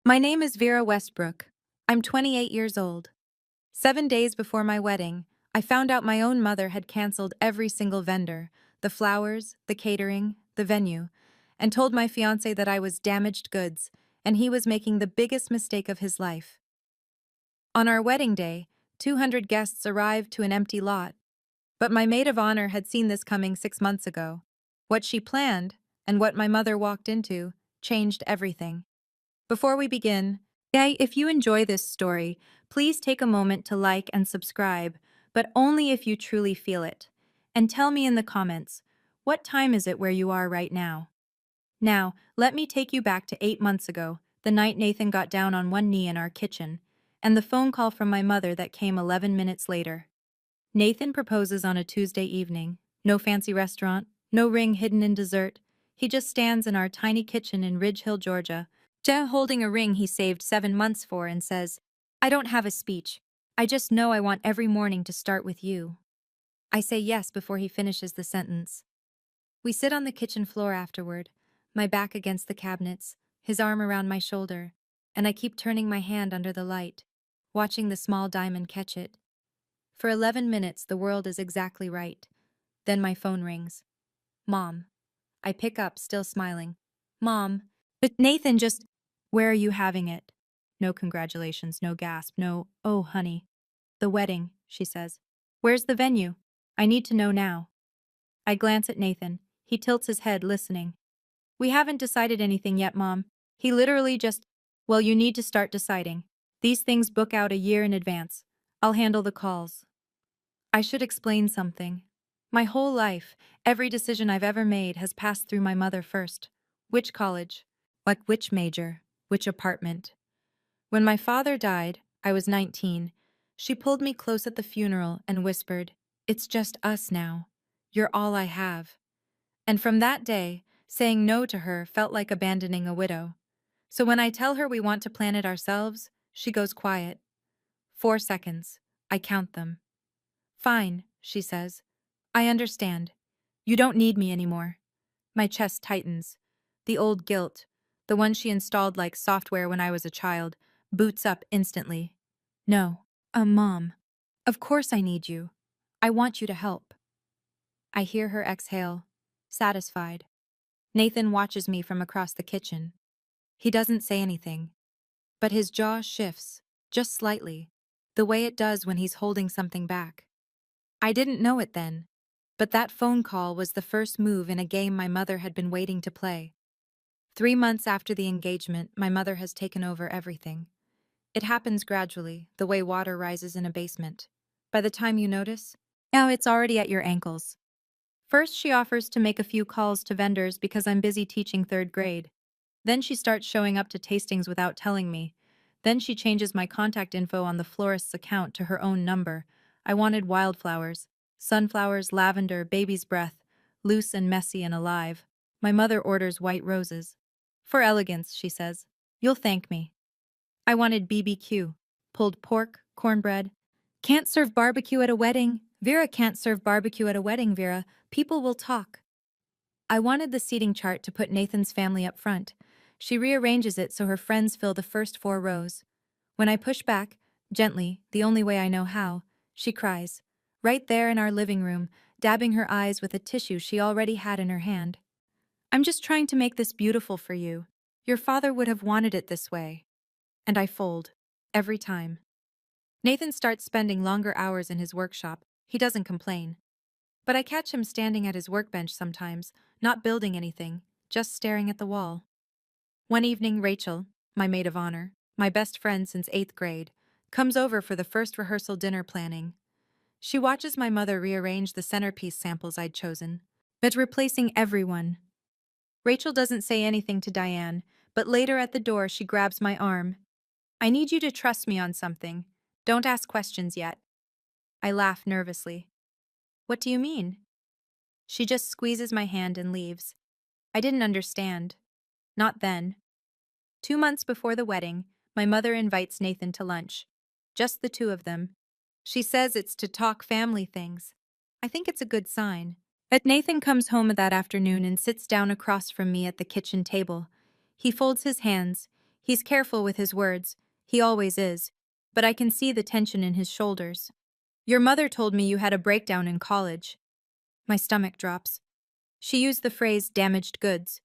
My name is Vera Westbrook. I'm 28 years old. 7 days before my wedding, I found out my own mother had canceled every single vendor, the flowers, the catering, the venue, and told my fiancé that I was damaged goods and he was making the biggest mistake of his life. On our wedding day, 200 guests arrived to an empty lot, but my maid of honor had seen this coming 6 months ago. What she planned, and what my mother walked into, changed everything. Before we begin, if you enjoy this story, please take a moment to like and subscribe, but only if you truly feel it. And tell me in the comments, what time is it where you are right now? Now, let me take you back to 8 months ago, the night Nathan got down on one knee in our kitchen, and the phone call from my mother that came 11 minutes later. Nathan proposes on a Tuesday evening. No fancy restaurant, no ring hidden in dessert. He just stands in our tiny kitchen in Ridge Hill, Georgia, holding a ring he saved 7 months for and says, "I don't have a speech. I just know I want every morning to start with you." I say yes before he finishes the sentence. We sit on the kitchen floor afterward, my back against the cabinets, his arm around my shoulder, and I keep turning my hand under the light, watching the small diamond catch it. For 11 minutes, the world is exactly right. Then my phone rings. Mom. I pick up, still smiling. Mom. But Nathan just... Where are you having it? No congratulations, no gasp, no, "Oh, honey." The wedding, she says. Where's the venue? I need to know now. I glance at Nathan. He tilts his head, listening. We haven't decided anything yet, Mom. He literally just... Well, you need to start deciding. These things book out a year in advance. I'll handle the calls. I should explain something. My whole life, every decision I've ever made has passed through my mother first. Which college? Like which major? Which apartment? When my father died, I was 19. She pulled me close at the funeral and whispered, "It's just us now. You're all I have." And from that day, saying no to her felt like abandoning a widow. So when I tell her we want to plan it ourselves, she goes quiet. 4 seconds. I count them. Fine, she says. I understand. You don't need me anymore. My chest tightens. The old guilt, the one she installed like software when I was a child, boots up instantly. No. Mom. Of course I need you. I want you to help. I hear her exhale, satisfied. Nathan watches me from across the kitchen. He doesn't say anything, but his jaw shifts, just slightly, the way it does when he's holding something back. I didn't know it then, but that phone call was the first move in a game my mother had been waiting to play. 3 months after the engagement, my mother has taken over everything. It happens gradually, the way water rises in a basement. By the time you notice, now it's already at your ankles. First, she offers to make a few calls to vendors because I'm busy teaching 3rd grade. Then she starts showing up to tastings without telling me. Then she changes my contact info on the florist's account to her own number. I wanted wildflowers, sunflowers, lavender, baby's breath, loose and messy and alive. My mother orders white roses. For elegance, she says. You'll thank me. I wanted BBQ, pulled pork, cornbread. Can't serve barbecue at a wedding. Vera can't serve barbecue at a wedding, Vera. People will talk. I wanted the seating chart to put Nathan's family up front. She rearranges it so her friends fill the first 4 rows. When I push back, gently, the only way I know how, she cries. Right there in our living room, dabbing her eyes with a tissue she already had in her hand. I'm just trying to make this beautiful for you. Your father would have wanted it this way. And I fold. Every time. Nathan starts spending longer hours in his workshop. He doesn't complain. But I catch him standing at his workbench sometimes, not building anything, just staring at the wall. One evening, Rachel, my maid of honor, my best friend since 8th grade, comes over for the first rehearsal dinner planning. She watches my mother rearrange the centerpiece samples I'd chosen, but replacing everyone. Rachel doesn't say anything to Diane, but later at the door she grabs my arm. I need you to trust me on something. Don't ask questions yet. I laugh nervously. What do you mean? She just squeezes my hand and leaves. I didn't understand. Not then. 2 months before the wedding, my mother invites Nathan to lunch. Just the two of them. She says it's to talk family things. I think it's a good sign. But Nathan comes home that afternoon and sits down across from me at the kitchen table. He folds his hands. He's careful with his words. He always is. But I can see the tension in his shoulders. Your mother told me you had a breakdown in college. My stomach drops. She used the phrase damaged goods.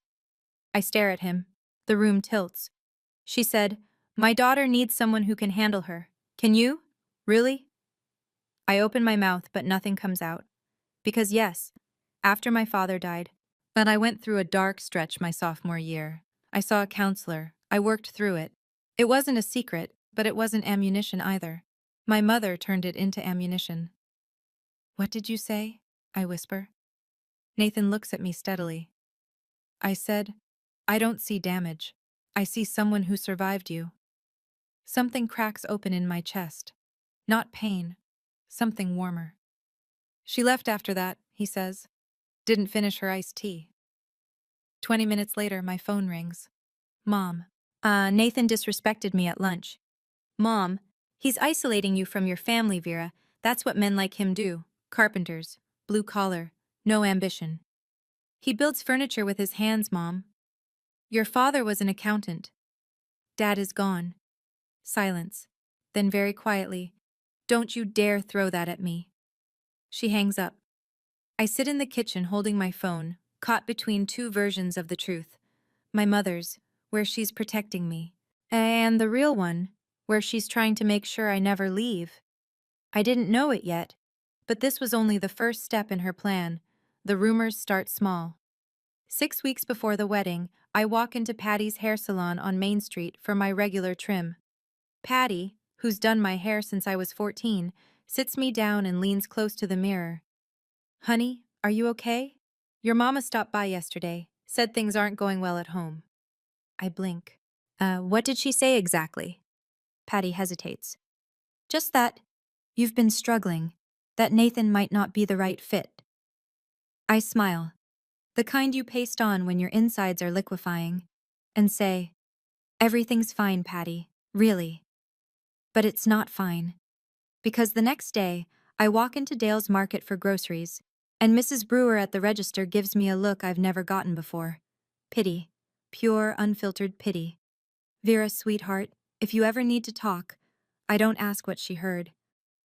I stare at him. The room tilts. She said, "My daughter needs someone who can handle her. Can you? Really?" I open my mouth, but nothing comes out. Because yes, after my father died, but I went through a dark stretch my sophomore year. I saw a counselor. I worked through it. It wasn't a secret, but it wasn't ammunition either. My mother turned it into ammunition. "What did you say?" I whisper. Nathan looks at me steadily. I said, "I don't see damage. I see someone who survived you." Something cracks open in my chest. Not pain. Something warmer. "She left after that," he says. "Didn't finish her iced tea." 20 minutes later, my phone rings. Mom. Nathan disrespected me at lunch. Mom, he's isolating you from your family, Vera. That's what men like him do. Carpenters. Blue collar. No ambition. He builds furniture with his hands, Mom. Your father was an accountant. Dad is gone. Silence. Then very quietly, "Don't you dare throw that at me." She hangs up. I sit in the kitchen holding my phone, caught between two versions of the truth. My mother's, where she's protecting me, and the real one, where she's trying to make sure I never leave. I didn't know it yet, but this was only the first step in her plan. The rumors start small. 6 weeks before the wedding, I walk into Patty's hair salon on Main Street for my regular trim. Patty, who's done my hair since I was 14, sits me down and leans close to the mirror. "Honey, are you okay? Your mama stopped by yesterday, said things aren't going well at home." I blink. What did she say exactly?" Patty hesitates. "Just that you've been struggling, that Nathan might not be the right fit." I smile, the kind you paste on when your insides are liquefying, and say, "Everything's fine, Patty, really." But it's not fine. Because the next day, I walk into Dale's Market for groceries, and Mrs. Brewer at the register gives me a look I've never gotten before. Pity. Pure, unfiltered pity. "Vera, sweetheart, if you ever need to talk." I don't ask what she heard.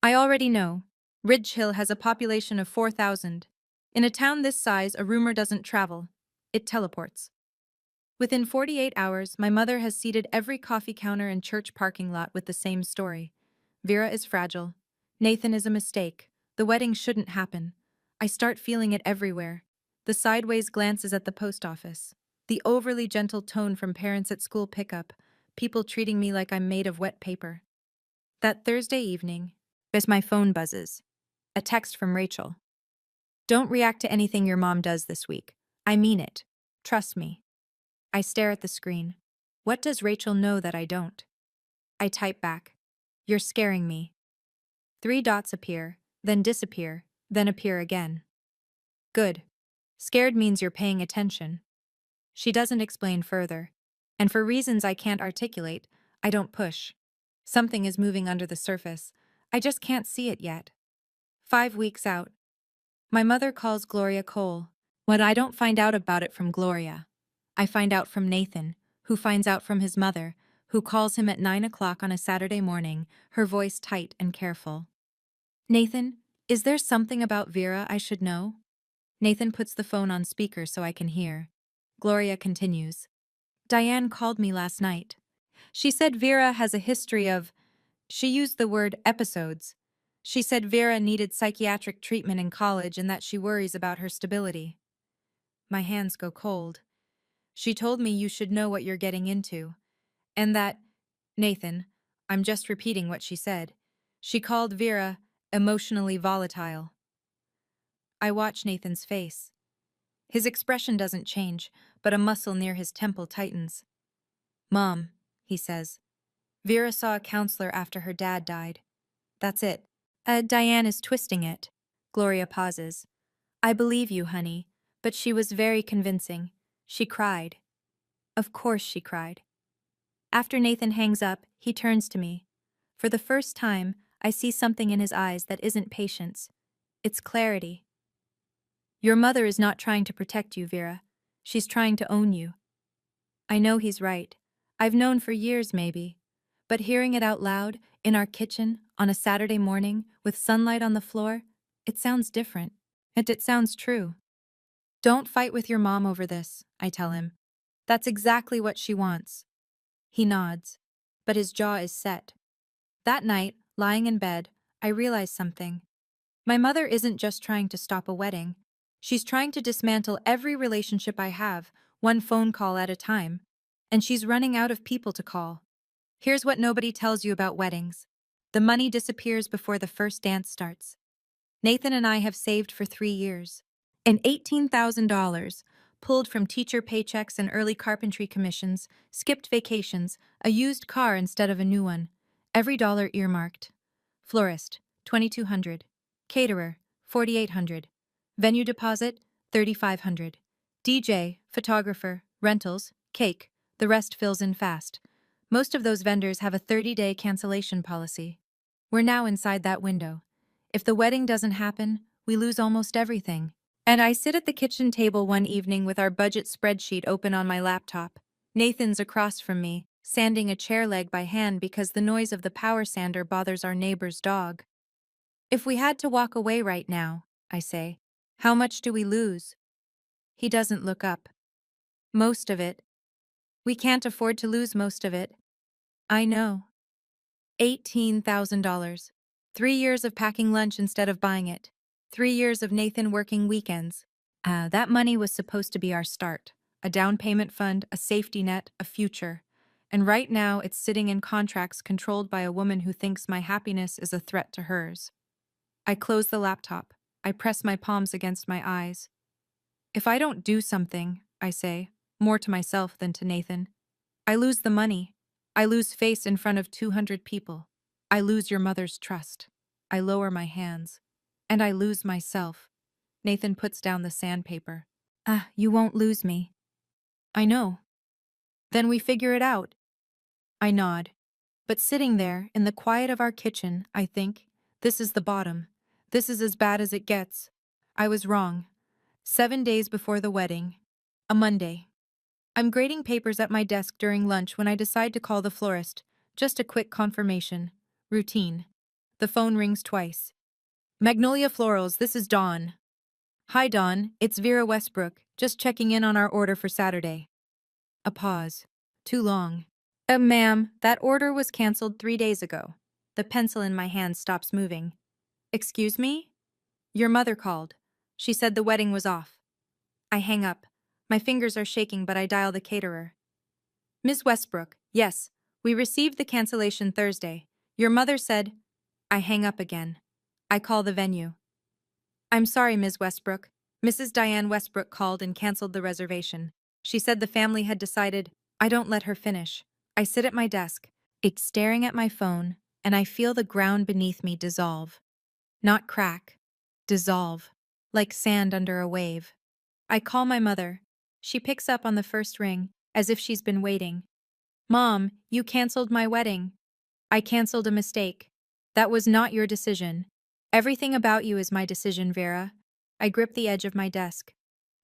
I already know. Ridge Hill has a population of 4,000. In a town this size, a rumor doesn't travel. It teleports. Within 48 hours, my mother has seated every coffee counter and church parking lot with the same story. Vera is fragile. Nathan is a mistake. The wedding shouldn't happen. I start feeling it everywhere. The sideways glances at the post office. The overly gentle tone from parents at school pickup. People treating me like I'm made of wet paper. That Thursday evening, as my phone buzzes, a text from Rachel. "Don't react to anything your mom does this week. I mean it. Trust me." I stare at the screen. What does Rachel know that I don't? I type back. "You're scaring me." 3 dots appear, then disappear, then appear again. Good. Scared means you're paying attention. She doesn't explain further. And for reasons I can't articulate, I don't push. Something is moving under the surface. I just can't see it yet. 5 weeks out. My mother calls Gloria Cole. When I don't find out about it from Gloria, I find out from Nathan, who finds out from his mother, who calls him at 9 o'clock on a Saturday morning, her voice tight and careful. "Nathan, is there something about Vera I should know?" Nathan puts the phone on speaker so I can hear. Gloria continues. "Diane called me last night. She said Vera has a history of," she used the word episodes. "She said Vera needed psychiatric treatment in college and that she worries about her stability." My hands go cold. "She told me you should know what you're getting into. And that, Nathan, I'm just repeating what she said. She called Vera emotionally volatile." I watch Nathan's face. His expression doesn't change, but a muscle near his temple tightens. "Mom," he says, "Vera saw a counselor after her dad died. That's it." Diane is twisting it." Gloria pauses. "I believe you, honey, but she was very convincing. She cried." Of course she cried. After Nathan hangs up, he turns to me. For the first time, I see something in his eyes that isn't patience. It's clarity. "Your mother is not trying to protect you, Vera. She's trying to own you." I know he's right. I've known for years, maybe. But hearing it out loud, in our kitchen, on a Saturday morning, with sunlight on the floor, it sounds different. And it sounds true. Don't fight with your mom over this, I tell him. That's exactly what she wants. He nods. But his jaw is set. That night, lying in bed, I realize something. My mother isn't just trying to stop a wedding. She's trying to dismantle every relationship I have, one phone call at a time. And she's running out of people to call. Here's what nobody tells you about weddings. The money disappears before the first dance starts. Nathan and I have saved for 3 years. And $18,000, pulled from teacher paychecks and early carpentry commissions, skipped vacations, a used car instead of a new one. Every dollar earmarked. Florist, $2,200. Caterer, $4,800. Venue deposit, $3,500. DJ, photographer, rentals, cake. The rest fills in fast. Most of those vendors have a 30-day cancellation policy. We're now inside that window. If the wedding doesn't happen, we lose almost everything. And I sit at the kitchen table one evening with our budget spreadsheet open on my laptop. Nathan's across from me, sanding a chair leg by hand because the noise of the power sander bothers our neighbor's dog. If we had to walk away right now, I say, how much do we lose? He doesn't look up. Most of it. We can't afford to lose most of it. I know. $18,000. 3 years of packing lunch instead of buying it. 3 years of Nathan working weekends. That money was supposed to be our start. A down payment fund, a safety net, a future. And right now it's sitting in contracts controlled by a woman who thinks my happiness is a threat to hers. I close the laptop. I press my palms against my eyes. If I don't do something, I say, more to myself than to Nathan, I lose the money. I lose face in front of 200 people. I lose your mother's trust. I lower my hands. And I lose myself. Nathan puts down the sandpaper. You won't lose me. I know. Then we figure it out. I nod. But sitting there, in the quiet of our kitchen, I think, this is the bottom. This is as bad as it gets. I was wrong. 7 days before the wedding. A Monday. I'm grading papers at my desk during lunch when I decide to call the florist. Just a quick confirmation. Routine. The phone rings twice. Magnolia Florals, this is Dawn. Hi Dawn, it's Vera Westbrook, just checking in on our order for Saturday. A pause. Too long. Ma'am, that order was canceled 3 days ago. The pencil in my hand stops moving. Excuse me? Your mother called. She said the wedding was off. I hang up. My fingers are shaking, but I dial the caterer. Ms. Westbrook, yes, we received the cancellation Thursday. Your mother said... I hang up again. I call the venue. I'm sorry, Ms. Westbrook. Mrs. Diane Westbrook called and canceled the reservation. She said the family had decided... I don't let her finish. I sit at my desk, staring at my phone, and I feel the ground beneath me dissolve. Not crack. Dissolve. Like sand under a wave. I call my mother. She picks up on the first ring, as if she's been waiting. Mom, you canceled my wedding. I canceled a mistake. That was not your decision. Everything about you is my decision, Vera. I grip the edge of my desk.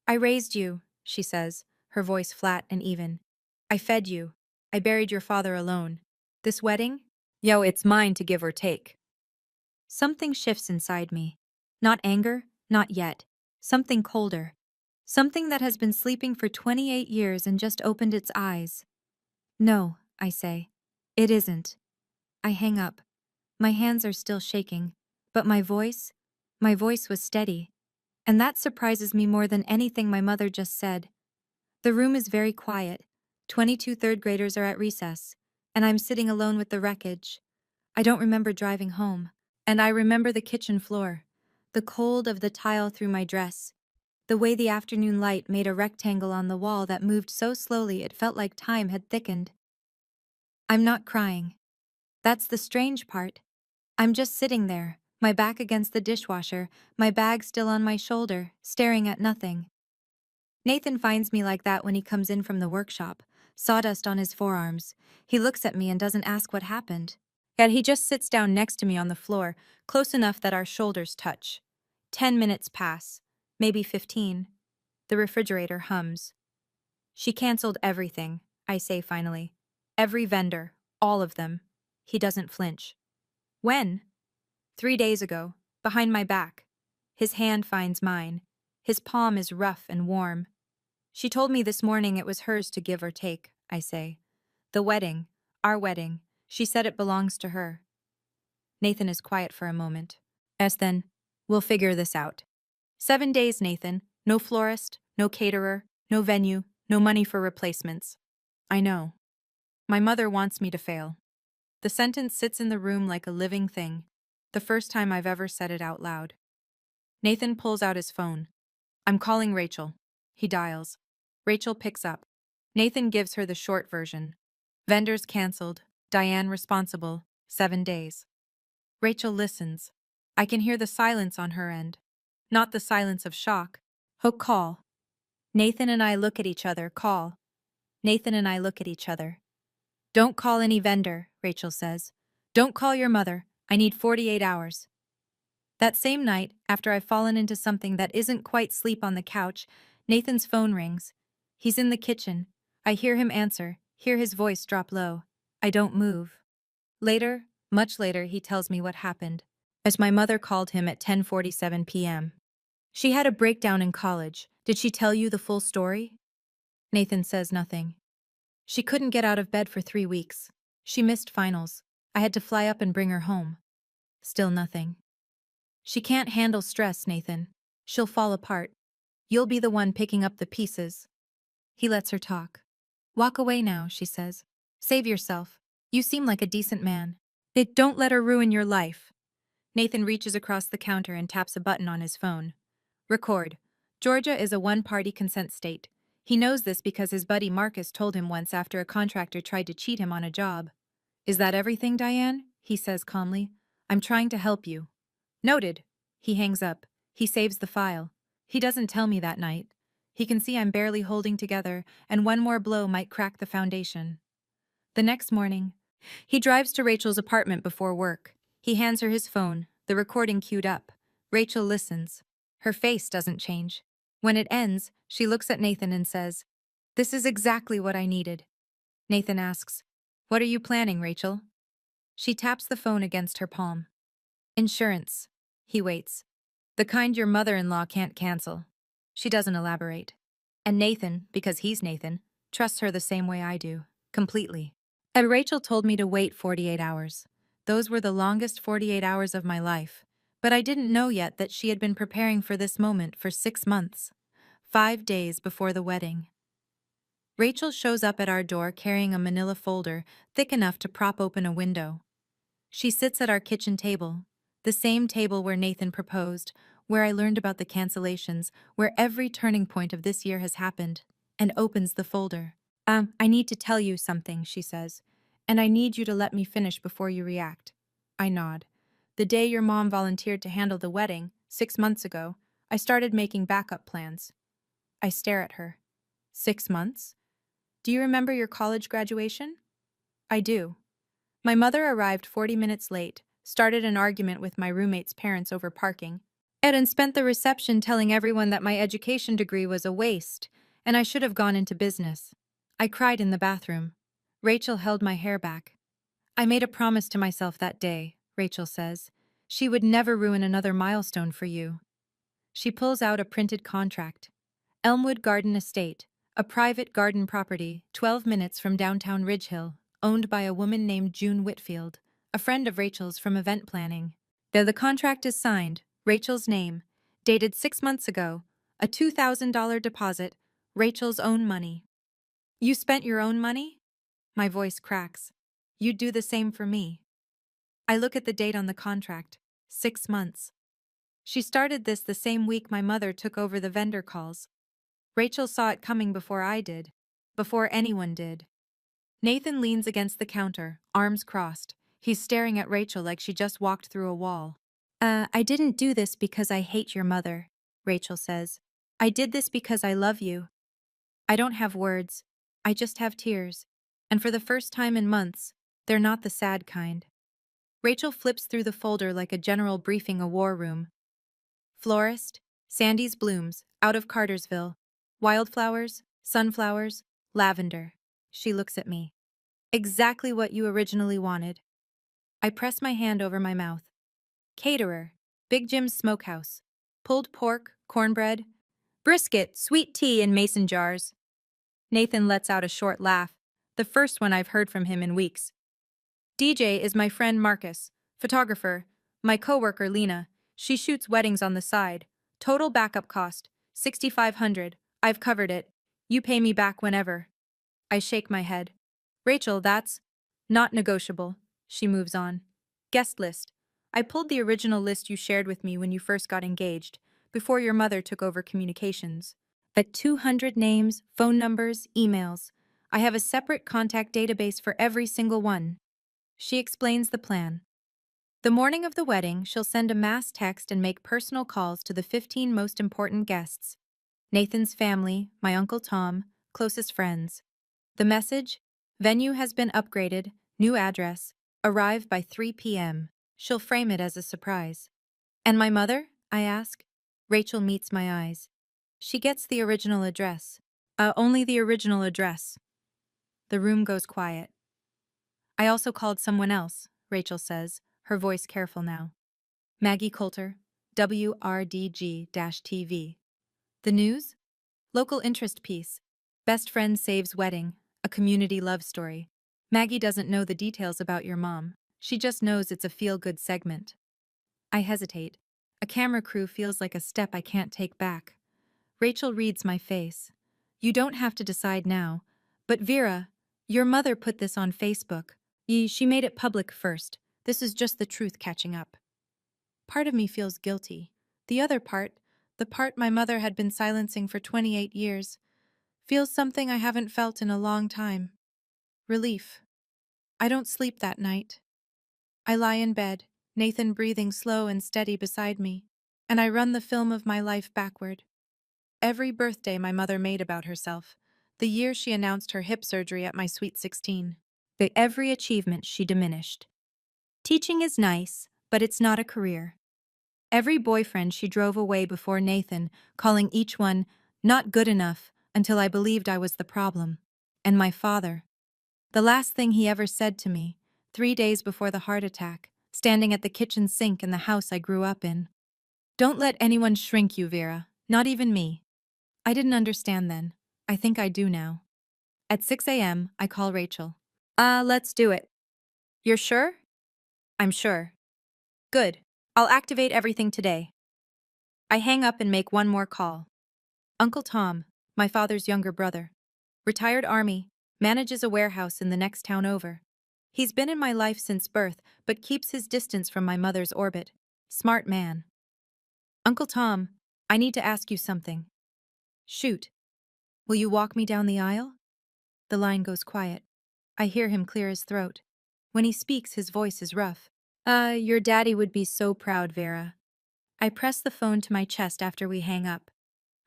I raised you, she says, her voice flat and even. I fed you. I buried your father alone. This wedding? Yo, it's mine to give or take. Something shifts inside me. Not anger, not yet. Something colder. Something that has been sleeping for 28 years and just opened its eyes. No, I say. It isn't. I hang up. My hands are still shaking, but my voice was steady. And that surprises me more than anything my mother just said. The room is very quiet. 22 third graders are at recess, and I'm sitting alone with the wreckage. I don't remember driving home, and I remember the kitchen floor, the cold of the tile through my dress, the way the afternoon light made a rectangle on the wall that moved so slowly it felt like time had thickened. I'm not crying. That's the strange part. I'm just sitting there, my back against the dishwasher, my bag still on my shoulder, staring at nothing. Nathan finds me like that when he comes in from the workshop, sawdust on his forearms. He looks at me and doesn't ask what happened. Yet he just sits down next to me on the floor, close enough that our shoulders touch. 10 minutes pass, maybe 15. The refrigerator hums. She canceled everything, I say finally. Every vendor, all of them. He doesn't flinch. When? 3 days ago, behind my back. His hand finds mine. His palm is rough and warm. She told me this morning it was hers to give or take, I say. The wedding, our wedding, she said it belongs to her. Nathan is quiet for a moment. Then, we'll figure this out. 7 days, Nathan. No florist, no caterer, no venue, no money for replacements. I know. My mother wants me to fail. The sentence sits in the room like a living thing, the first time I've ever said it out loud. Nathan pulls out his phone. I'm calling Rachel. He dials. Rachel picks up. Nathan gives her the short version. Vendors cancelled. Diane responsible. 7 days. Rachel listens. I can hear the silence on her end. Not the silence of shock. Hook call. Nathan and I look at each other. Call. Nathan and I look at each other. Don't call any vendor, Rachel says. Don't call your mother. I need 48 hours. That same night, after I've fallen into something that isn't quite sleep on the couch, Nathan's phone rings. He's in the kitchen. I hear him answer, hear his voice drop low. I don't move. Later, much later, he tells me what happened, as my mother called him at 10:47 p.m. She had a breakdown in college. Did she tell you the full story? Nathan says nothing. She couldn't get out of bed for 3 weeks. She missed finals. I had to fly up and bring her home. Still nothing. She can't handle stress, Nathan. She'll fall apart. You'll be the one picking up the pieces. He lets her talk. Walk away now, she says. Save yourself. You seem like a decent man. Don't let her ruin your life. Nathan reaches across the counter and taps a button on his phone. Record. Georgia is a one-party consent state. He knows this because his buddy Marcus told him once after a contractor tried to cheat him on a job. Is that everything, Diane? He says calmly. I'm trying to help you. Noted. He hangs up. He saves the file. He doesn't tell me that night. He can see I'm barely holding together, and one more blow might crack the foundation. The next morning, he drives to Rachel's apartment before work. He hands her his phone, the recording queued up. Rachel listens. Her face doesn't change. When it ends, she looks at Nathan and says, This is exactly what I needed. Nathan asks, What are you planning, Rachel? She taps the phone against her palm. Insurance. He waits. The kind your mother-in-law can't cancel. She doesn't elaborate. And Nathan, because he's Nathan, trusts her the same way I do. Completely. And Rachel told me to wait 48 hours. Those were the longest 48 hours of my life. But I didn't know yet that she had been preparing for this moment for 6 months. 5 days before the wedding. Rachel shows up at our door carrying a manila folder thick enough to prop open a window. She sits at our kitchen table, the same table where Nathan proposed, where I learned about the cancellations, where every turning point of this year has happened, and opens the folder. I need to tell you something, she says, and I need you to let me finish before you react. I nod. The day your mom volunteered to handle the wedding, 6 months ago, I started making backup plans. I stare at her. 6 months? Do you remember your college graduation? I do. My mother arrived 40 minutes late, started an argument with my roommate's parents over parking, and spent the reception telling everyone that my education degree was a waste, and I should have gone into business. I cried in the bathroom. Rachel held my hair back. I made a promise to myself that day, Rachel says. She would never ruin another milestone for you. She pulls out a printed contract. Elmwood Garden Estate, a private garden property 12 minutes from downtown Ridge Hill, owned by a woman named June Whitfield, a friend of Rachel's from event planning. Though the contract is signed, Rachel's name, dated 6 months ago, a $2,000 deposit, Rachel's own money. You spent your own money? My voice cracks. You'd do the same for me. I look at the date on the contract, 6 months. She started this the same week my mother took over the vendor calls. Rachel saw it coming before I did, before anyone did. Nathan leans against the counter, arms crossed. He's staring at Rachel like she just walked through a wall. I didn't do this because I hate your mother, Rachel says. I did this because I love you. I don't have words. I just have tears. And for the first time in months, they're not the sad kind. Rachel flips through the folder like a general briefing a war room. Florist, Sandy's Blooms, out of Cartersville. Wildflowers, sunflowers, lavender. She looks at me. Exactly what you originally wanted. I press my hand over my mouth. Caterer. Big Jim's Smokehouse. Pulled pork, cornbread, brisket, sweet tea in mason jars. Nathan lets out a short laugh, the first one I've heard from him in weeks. DJ is my friend Marcus, photographer, my coworker Lena. She shoots weddings on the side. Total backup cost, 6,500. I've covered it. You pay me back whenever. I shake my head. Rachel, that's not negotiable. She moves on. Guest list. I pulled the original list you shared with me when you first got engaged, before your mother took over communications. At 200 names, phone numbers, emails. I have a separate contact database for every single one. She explains the plan. The morning of the wedding, she'll send a mass text and make personal calls to the 15 most important guests. Nathan's family, my Uncle Tom, closest friends. The message? Venue has been upgraded, new address, arrive by 3 p.m. She'll frame it as a surprise. And my mother? I ask. Rachel meets my eyes. She gets the original address. Only the original address. The room goes quiet. I also called someone else, Rachel says, her voice careful now. Maggie Coulter, WRDG-TV. The news? Local interest piece. Best friend saves wedding, a community love story. Maggie doesn't know the details about your mom. She just knows it's a feel-good segment. I hesitate. A camera crew feels like a step I can't take back. Rachel reads my face. You don't have to decide now. But Vera, your mother put this on Facebook. She made it public first. This is just the truth catching up. Part of me feels guilty. The other part, the part my mother had been silencing for 28 years, feels something I haven't felt in a long time. Relief. I don't sleep that night. I lie in bed, Nathan breathing slow and steady beside me, and I run the film of my life backward. Every birthday my mother made about herself, the year she announced her hip surgery at my sweet 16, every achievement she diminished. Teaching is nice, but it's not a career. Every boyfriend she drove away before Nathan, calling each one not good enough until I believed I was the problem. And my father. The last thing he ever said to me, 3 days before the heart attack, standing at the kitchen sink in the house I grew up in. Don't let anyone shrink you, Vera, not even me. I didn't understand then. I think I do now. At 6 a.m., I call Rachel. Let's do it. You're sure? I'm sure. Good. I'll activate everything today. I hang up and make one more call. Uncle Tom, my father's younger brother. Retired Army, manages a warehouse in the next town over. He's been in my life since birth, but keeps his distance from my mother's orbit. Smart man. Uncle Tom, I need to ask you something. Shoot. Will you walk me down the aisle? The line goes quiet. I hear him clear his throat. When he speaks, his voice is rough. Your daddy would be so proud, Vera. I press the phone to my chest after we hang up.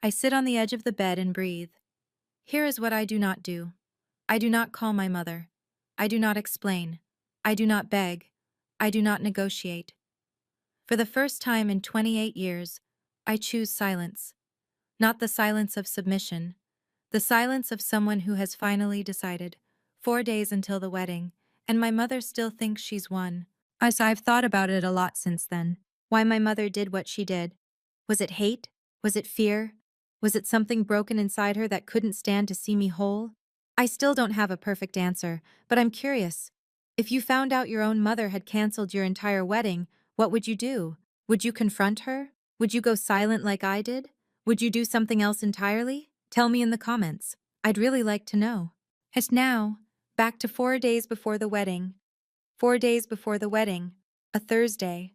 I sit on the edge of the bed and breathe. Here is what I do not do. I do not call my mother. I do not explain. I do not beg. I do not negotiate. For the first time in 28 years, I choose silence. Not the silence of submission. The silence of someone who has finally decided. 4 days until the wedding, and my mother still thinks she's won. I've thought about it a lot since then. Why my mother did what she did. Was it hate? Was it fear? Was it something broken inside her that couldn't stand to see me whole? I still don't have a perfect answer, but I'm curious. If you found out your own mother had canceled your entire wedding, what would you do? Would you confront her? Would you go silent like I did? Would you do something else entirely? Tell me in the comments. I'd really like to know. And now, back to 4 days before the wedding. 4 days before the wedding, a Thursday.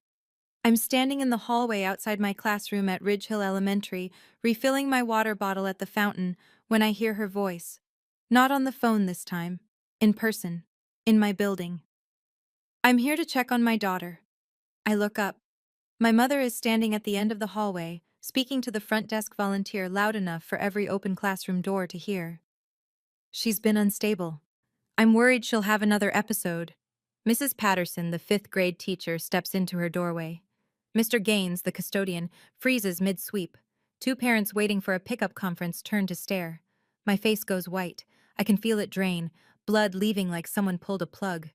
I'm standing in the hallway outside my classroom at Ridge Hill Elementary, refilling my water bottle at the fountain, when I hear her voice. Not on the phone this time. In person. In my building. I'm here to check on my daughter. I look up. My mother is standing at the end of the hallway, speaking to the front desk volunteer loud enough for every open classroom door to hear. She's been unstable. I'm worried she'll have another episode. Mrs. Patterson, the 5th grade teacher, steps into her doorway. Mr. Gaines, the custodian, freezes mid-sweep. 2 parents waiting for a pickup conference turn to stare. My face goes white. I can feel it drain. blood leaving like someone pulled a plug.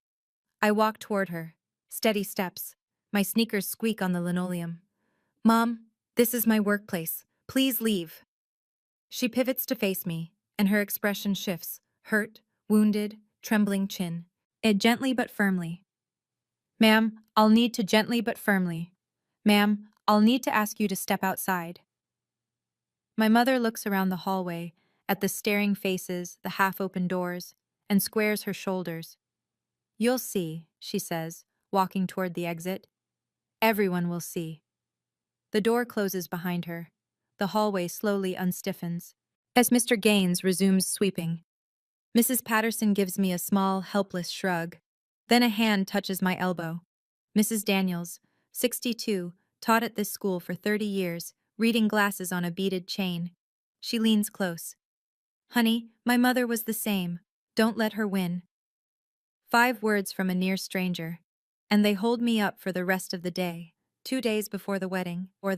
I walk toward her. Steady steps. My sneakers squeak on the linoleum. Mom, this is my workplace. Please leave. She pivots to face me, and her expression shifts. Hurt, wounded, trembling chin. It gently but firmly. Ma'am, I'll need to gently but firmly. Ma'am, I'll need to ask you to step outside. My mother looks around the hallway, at the staring faces, the half-open doors, and squares her shoulders. You'll see, she says, walking toward the exit. Everyone will see. The door closes behind her. The hallway slowly unstiffens. As Mr. Gaines resumes sweeping, Mrs. Patterson gives me a small, helpless shrug. Then a hand touches my elbow. Mrs. Daniels, 62, taught at this school for 30 years, reading glasses on a beaded chain. She leans close. Honey, my mother was the same. Don't let her win. 5 words from a near stranger. And they hold me up for the rest of the day. 2 days before the wedding, or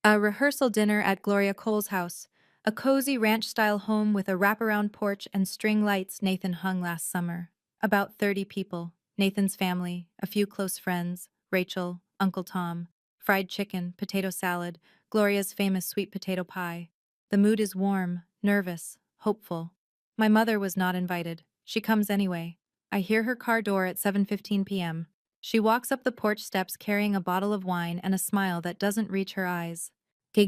a rehearsal dinner at Gloria Cole's house, a cozy ranch-style home with a wraparound porch and string lights Nathan hung last summer. About 30 people, Nathan's family, a few close friends, Rachel, Uncle Tom, fried chicken, potato salad, Gloria's famous sweet potato pie. The mood is warm, nervous, hopeful. My mother was not invited. She comes anyway. I hear her car door at 7:15 p.m. She walks up the porch steps carrying a bottle of wine and a smile that doesn't reach her eyes.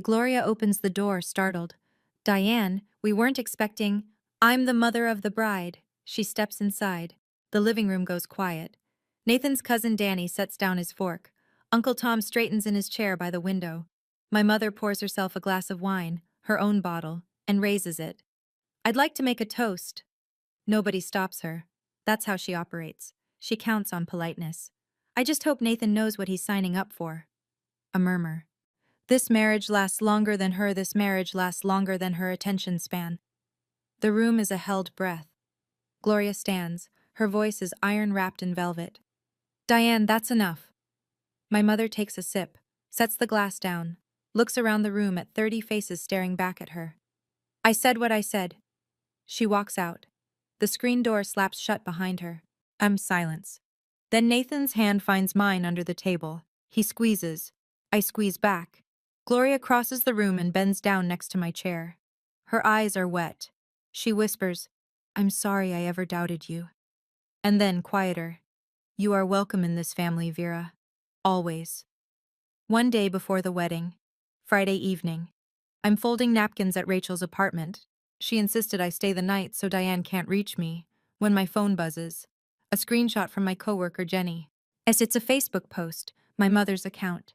Gloria opens the door, startled. Diane, we weren't expecting. I'm the mother of the bride. She steps inside. The living room goes quiet. Nathan's cousin Danny sets down his fork. Uncle Tom straightens in his chair by the window. My mother pours herself a glass of wine, her own bottle, and raises it. I'd like to make a toast. Nobody stops her. That's how she operates. She counts on politeness. I just hope Nathan knows what he's signing up for. A murmur. This marriage lasts longer than her, this marriage lasts longer than her attention span. The room is a held breath. Gloria stands, her voice is iron-wrapped in velvet. Diane, that's enough. My mother takes a sip, sets the glass down, looks around the room at 30 faces staring back at her. I said what I said. She walks out. The screen door slaps shut behind her. Silence. Then Nathan's hand finds mine under the table. He squeezes. I squeeze back. Gloria crosses the room and bends down next to my chair. Her eyes are wet. She whispers, I'm sorry I ever doubted you. And then, quieter, you are welcome in this family, Vera. Always. One day before the wedding, Friday evening, I'm folding napkins at Rachel's apartment. She insisted I stay the night so Diane can't reach me, when my phone buzzes. A screenshot from my coworker Jenny. It's a Facebook post, my mother's account.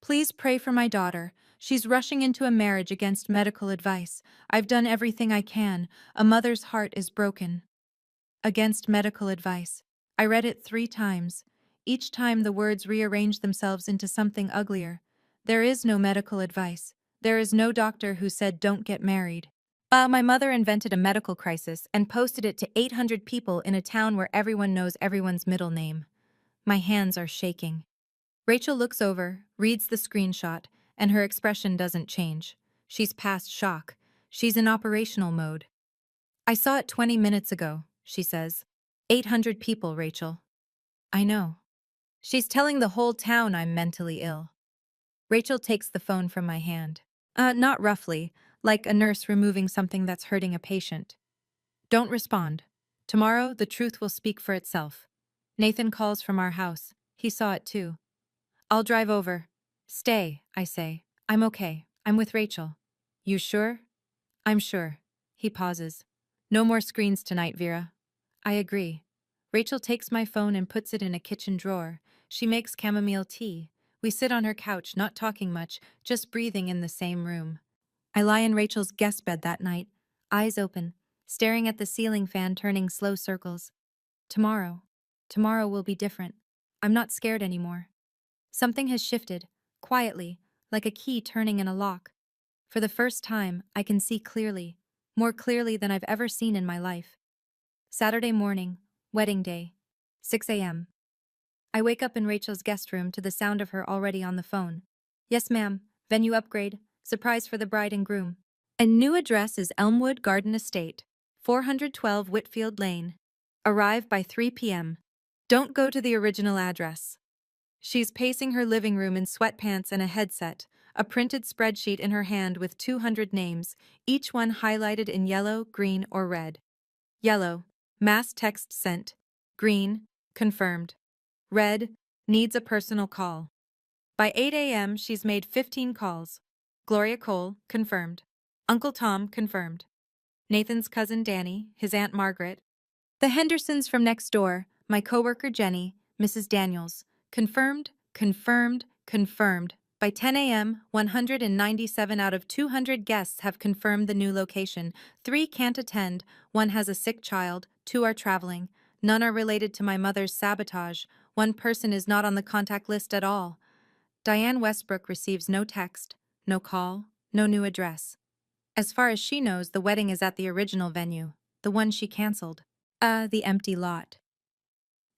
Please pray for my daughter. She's rushing into a marriage against medical advice. I've done everything I can. A mother's heart is broken. Against medical advice. I read it 3 times. Each time the words rearranged themselves into something uglier. There is no medical advice. There is no doctor who said don't get married. My mother invented a medical crisis and posted it to 800 people in a town where everyone knows everyone's middle name. My hands are shaking. Rachel looks over, reads the screenshot, and her expression doesn't change. She's past shock. She's in operational mode. I saw it 20 minutes ago, she says. 800 people, Rachel. I know. She's telling the whole town I'm mentally ill. Rachel takes the phone from my hand. Not roughly, like a nurse removing something that's hurting a patient. Don't respond. Tomorrow, the truth will speak for itself. Nathan calls from our house. He saw it too. I'll drive over. Stay, I say. I'm okay. I'm with Rachel. You sure? I'm sure. He pauses. No more screens tonight, Vera. I agree. Rachel takes my phone and puts it in a kitchen drawer. She makes chamomile tea. We sit on her couch, not talking much, just breathing in the same room. I lie in Rachel's guest bed that night, eyes open, staring at the ceiling fan turning slow circles. Tomorrow will be different. I'm not scared anymore. Something has shifted, quietly, like a key turning in a lock. For the first time, I can see clearly, more clearly than I've ever seen in my life. Saturday morning, wedding day, 6 a.m. I wake up in Rachel's guest room to the sound of her already on the phone. Yes, ma'am, venue upgrade, surprise for the bride and groom. A new address is Elmwood Garden Estate, 412 Whitfield Lane. Arrive by 3 p.m. Don't go to the original address. She's pacing her living room in sweatpants and a headset, a printed spreadsheet in her hand with 200 names, each one highlighted in yellow, green, or red. Yellow, mass text sent. Green, confirmed. Red, needs a personal call. By 8 a.m., she's made 15 calls. Gloria Cole, confirmed. Uncle Tom, confirmed. Nathan's cousin Danny, his Aunt Margaret. The Hendersons from next door, my coworker Jenny, Mrs. Daniels. Confirmed, confirmed, confirmed. By 10 a.m., 197 out of 200 guests have confirmed the new location. 3 can't attend, 1 has a sick child, 2 are traveling. None are related to my mother's sabotage. 1 person is not on the contact list at all. Diane Westbrook receives no text, no call, no new address. As far as she knows, the wedding is at the original venue, the one she canceled. The empty lot.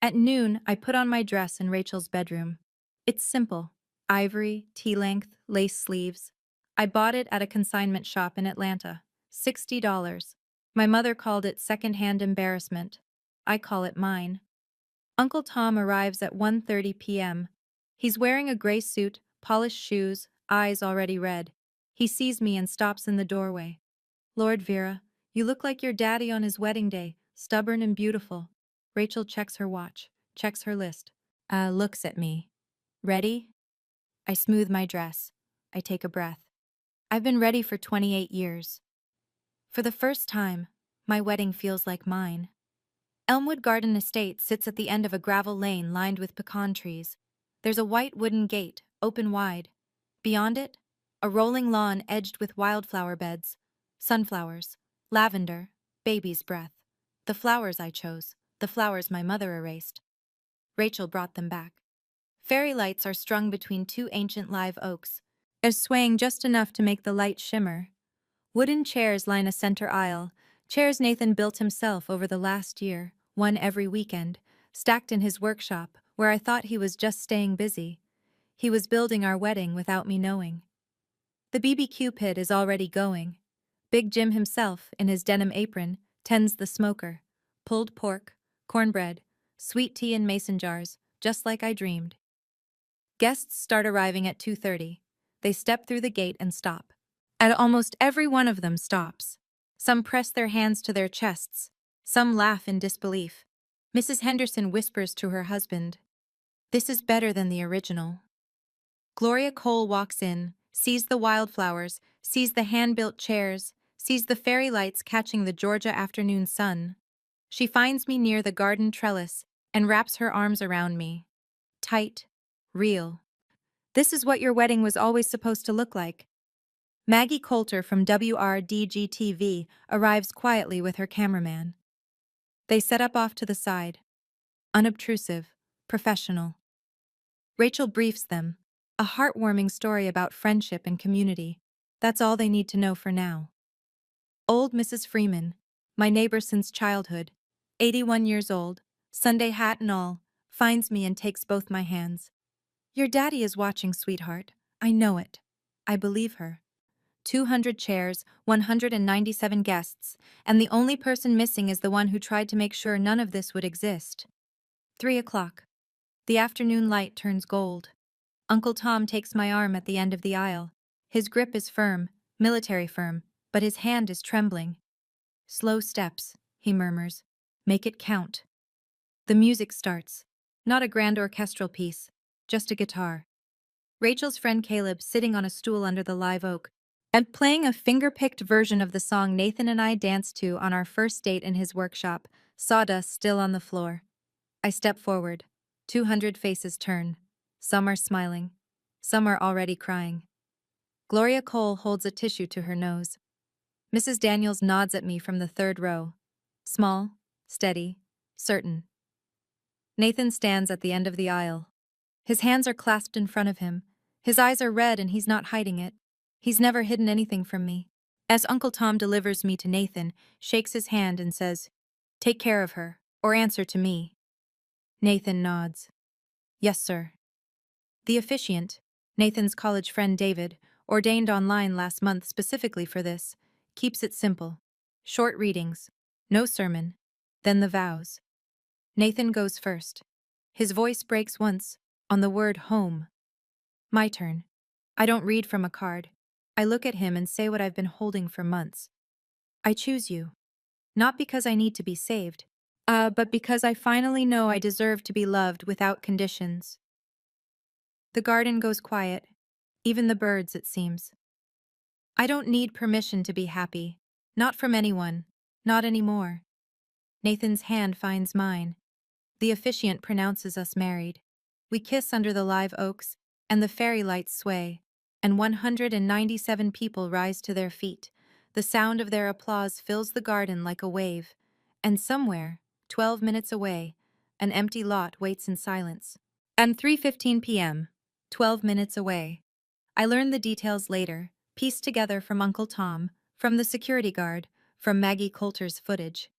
At noon, I put on my dress in Rachel's bedroom. It's simple. Ivory, tea-length, lace sleeves. I bought it at a consignment shop in Atlanta. $60. My mother called it second-hand embarrassment. I call it mine. Uncle Tom arrives at 1:30 p.m. He's wearing a gray suit, polished shoes, eyes already red. He sees me and stops in the doorway. Lord Vera, you look like your daddy on his wedding day, stubborn and beautiful. Rachel checks her watch, checks her list. Looks at me. Ready? I smooth my dress. I take a breath. I've been ready for 28 years. For the first time, my wedding feels like mine. Elmwood Garden Estate sits at the end of a gravel lane lined with pecan trees. There's a white wooden gate, open wide. Beyond it, a rolling lawn edged with wildflower beds. Sunflowers, lavender, baby's breath. The flowers I chose, the flowers my mother erased. Rachel brought them back. Fairy lights are strung between 2 ancient live oaks, swaying just enough to make the light shimmer. Wooden chairs line a center aisle, chairs Nathan built himself over the last year, 1 every weekend, stacked in his workshop, where I thought he was just staying busy. He was building our wedding without me knowing. The BBQ pit is already going. Big Jim himself, in his denim apron, tends the smoker. Pulled pork, cornbread, sweet tea in mason jars, just like I dreamed. Guests start arriving at 2:30. They step through the gate and stop. And almost every one of them stops. Some press their hands to their chests. Some laugh in disbelief. Mrs. Henderson whispers to her husband, "This is better than the original." Gloria Cole walks in, sees the wildflowers, sees the hand-built chairs, sees the fairy lights catching the Georgia afternoon sun. She finds me near the garden trellis and wraps her arms around me. Tight, real. This is what your wedding was always supposed to look like. Maggie Coulter from WRDG-TV arrives quietly with her cameraman. They set up off to the side. Unobtrusive, professional. Rachel briefs them. A heartwarming story about friendship and community. That's all they need to know for now. Old Mrs. Freeman, my neighbor since childhood, 81 years old, Sunday hat and all, finds me and takes both my hands. Your daddy is watching, sweetheart. I know it. I believe her. 200 chairs, 197 guests, and the only person missing is the one who tried to make sure none of this would exist. 3 o'clock. The afternoon light turns gold. Uncle Tom takes my arm at the end of the aisle. His grip is firm, military firm, but his hand is trembling. Slow steps, he murmurs. Make it count. The music starts. Not a grand orchestral piece, just a guitar. Rachel's friend Caleb sitting on a stool under the live oak and playing a finger-picked version of the song Nathan and I danced to on our first date in his workshop, sawdust still on the floor. I step forward. 200 faces turn. Some are smiling. Some are already crying. Gloria Cole holds a tissue to her nose. Mrs. Daniels nods at me from the 3rd row. Small, steady, certain. Nathan stands at the end of the aisle. His hands are clasped in front of him. His eyes are red and he's not hiding it. He's never hidden anything from me. As Uncle Tom delivers me to Nathan, shakes his hand and says, "Take care of her, or answer to me." Nathan nods. "Yes, sir." The officiant, Nathan's college friend David, ordained online last month specifically for this, keeps it simple. Short readings, no sermon, then the vows. Nathan goes first. His voice breaks once, on the word home. My turn. I don't read from a card. I look at him and say what I've been holding for months. I choose you. Not because I need to be saved, but because I finally know I deserve to be loved without conditions. The garden goes quiet, even the birds, it seems. I don't need permission to be happy. Not from anyone. Not anymore. Nathan's hand finds mine. The officiant pronounces us married. We kiss under the live oaks, and the fairy lights sway, and 197 people rise to their feet. The sound of their applause fills the garden like a wave, and somewhere, 12 minutes away, an empty lot waits in silence. And 3:15 p.m., 12 minutes away. I learn the details later, pieced together from Uncle Tom, from the security guard, from Maggie Coulter's footage.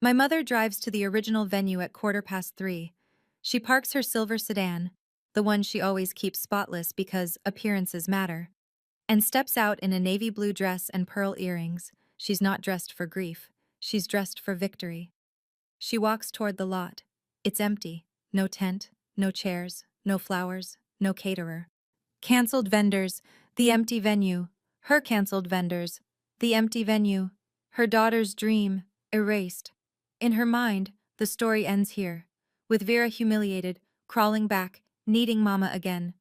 My mother drives to the original venue at 3:15. She parks her silver sedan, the one she always keeps spotless because appearances matter, and steps out in a navy blue dress and pearl earrings. She's not dressed for grief. She's dressed for victory. She walks toward the lot. It's empty. No tent, no chairs, no flowers, no caterer. Cancelled vendors, the empty venue. Her cancelled vendors, the empty venue. Her daughter's dream, erased. In her mind, the story ends here, with Vera humiliated, crawling back, needing Mama again.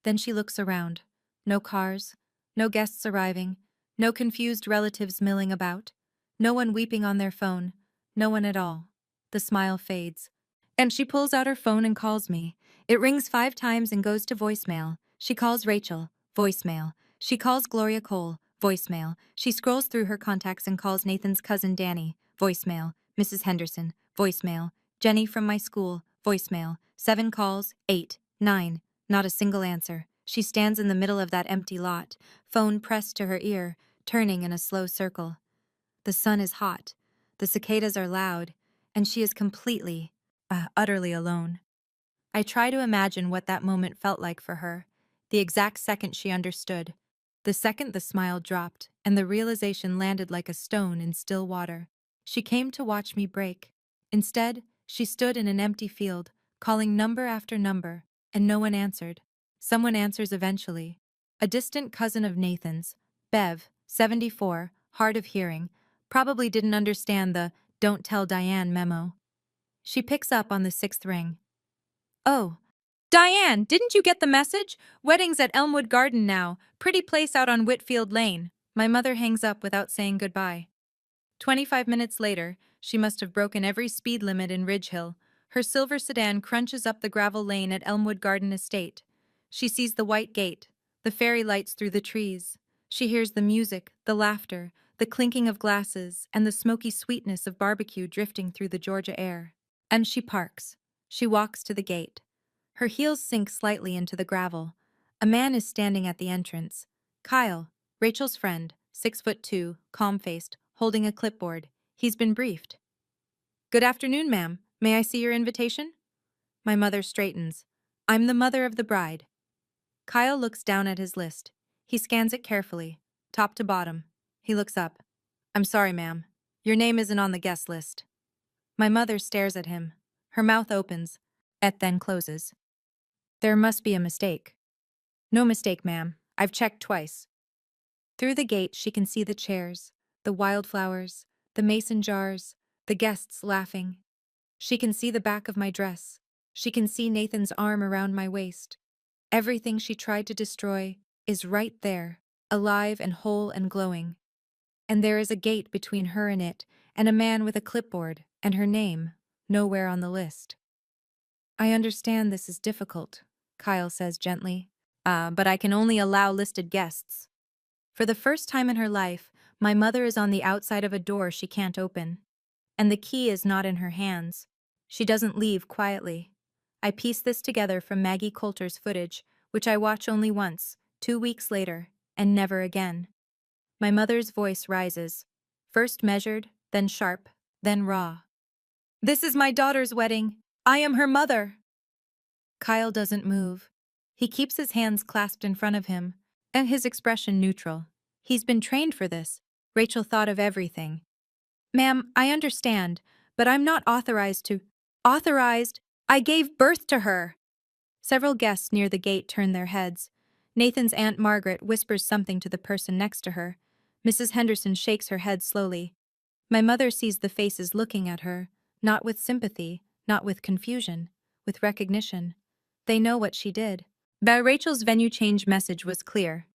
Then she looks around. No cars, no guests arriving, no confused relatives milling about, no one weeping on their phone, no one at all. The smile fades. And she pulls out her phone and calls me. It rings 5 times and goes to voicemail. She calls Rachel, voicemail. She calls Gloria Cole, voicemail. She scrolls through her contacts and calls Nathan's cousin Danny, voicemail. Mrs. Henderson, voicemail. Jenny from my school, voicemail. 7 calls, 8, 9. Not a single answer. She stands in the middle of that empty lot, phone pressed to her ear, turning in a slow circle. The sun is hot. The cicadas are loud, and she is completely, utterly alone. I try to imagine what that moment felt like for her, the exact second she understood. The second the smile dropped, and the realization landed like a stone in still water. She came to watch me break. Instead, she stood in an empty field, calling number after number, and no one answered. Someone answers eventually. A distant cousin of Nathan's, Bev, 74, hard of hearing, probably didn't understand the "Don't tell Diane" memo. She picks up on the 6th ring. Oh, Diane, didn't you get the message? Wedding's at Elmwood Garden now. Pretty place out on Whitfield Lane. My mother hangs up without saying goodbye. 25 minutes later, she must have broken every speed limit in Ridge Hill. Her silver sedan crunches up the gravel lane at Elmwood Garden Estate. She sees the white gate, the fairy lights through the trees. She hears the music, the laughter, the clinking of glasses, and the smoky sweetness of barbecue drifting through the Georgia air. And she parks. She walks to the gate. Her heels sink slightly into the gravel. A man is standing at the entrance. Kyle, Rachel's friend, 6'2", calm-faced, holding a clipboard. He's been briefed. Good afternoon, ma'am. May I see your invitation? My mother straightens. I'm the mother of the bride. Kyle looks down at his list. He scans it carefully, top to bottom. He looks up. I'm sorry, ma'am. Your name isn't on the guest list. My mother stares at him. Her mouth opens, and then closes. There must be a mistake. No mistake, ma'am. I've checked twice. Through the gate, she can see the chairs, the wildflowers, the mason jars, the guests laughing. She can see the back of my dress. She can see Nathan's arm around my waist. Everything she tried to destroy is right there, alive and whole and glowing. And there is a gate between her and it, and a man with a clipboard, and her name, nowhere on the list. I understand this is difficult, Kyle says gently, but I can only allow listed guests. For the first time in her life, my mother is on the outside of a door she can't open. And the key is not in her hands. She doesn't leave quietly. I piece this together from Maggie Coulter's footage, which I watch only once, 2 weeks later, and never again. My mother's voice rises, first measured, then sharp, then raw. This is my daughter's wedding. I am her mother. Kyle doesn't move. He keeps his hands clasped in front of him, and his expression neutral. He's been trained for this. Rachel thought of everything. Ma'am, I understand, but I'm not authorized to. Authorized. I gave birth to her. Several guests near the gate turn their heads. Nathan's Aunt Margaret whispers something to the person next to her. Mrs. Henderson shakes her head slowly. My mother sees the faces looking at her, not with sympathy, not with confusion, with recognition. They know what she did. But Rachel's venue change message was clear.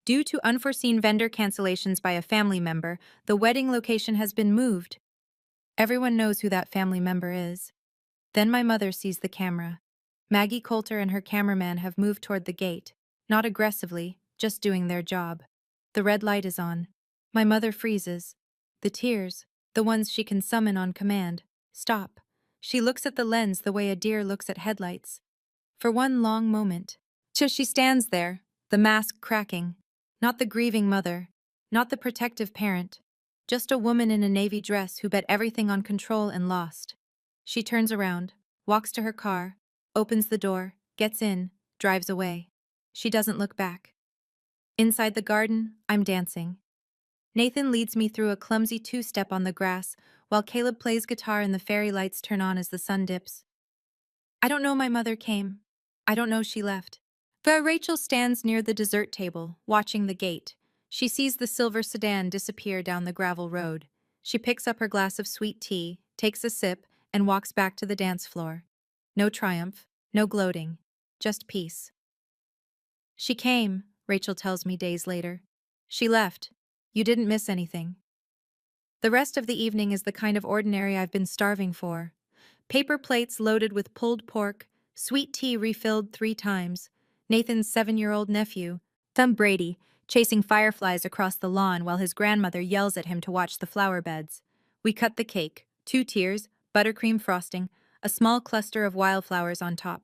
Due to unforeseen vendor cancellations by a family member, the wedding location has been moved. Everyone knows who that family member is. Then my mother sees the camera. Maggie Coulter and her cameraman have moved toward the gate, not aggressively, just doing their job. The red light is on. My mother freezes. The tears, the ones she can summon on command, stop. She looks at the lens the way a deer looks at headlights. For one long moment. Just she stands there, the mask cracking. Not the grieving mother, not the protective parent, just a woman in a navy dress who bet everything on control and lost. She turns around, walks to her car, opens the door, gets in, drives away. She doesn't look back. Inside the garden, I'm dancing. Nathan leads me through a clumsy two-step on the grass, while Caleb plays guitar and the fairy lights turn on as the sun dips. I don't know my mother came. I don't know she left. But Rachel stands near the dessert table, watching the gate. She sees the silver sedan disappear down the gravel road. She picks up her glass of sweet tea, takes a sip, and walks back to the dance floor. No triumph, no gloating, just peace. She came, Rachel tells me days later. She left. You didn't miss anything. The rest of the evening is the kind of ordinary I've been starving for. Paper plates loaded with pulled pork, sweet tea refilled 3 times, Nathan's 7-year-old nephew, Tom Brady, chasing fireflies across the lawn while his grandmother yells at him to watch the flower beds. We cut the cake, 2 tiers, buttercream frosting, a small cluster of wildflowers on top.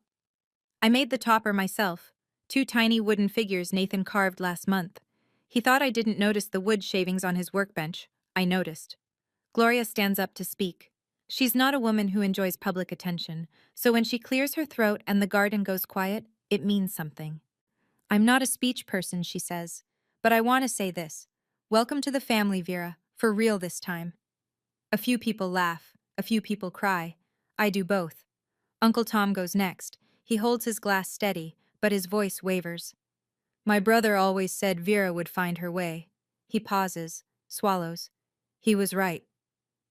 I made the topper myself, 2 tiny wooden figures Nathan carved last month. He thought I didn't notice the wood shavings on his workbench. I noticed. Gloria stands up to speak. She's not a woman who enjoys public attention, so when she clears her throat and the garden goes quiet, it means something. I'm not a speech person, she says, but I want to say this. Welcome to the family, Vera, for real this time. A few people laugh, a few people cry. I do both. Uncle Tom goes next. He holds his glass steady, but his voice wavers. My brother always said Vera would find her way. He pauses, swallows. He was right.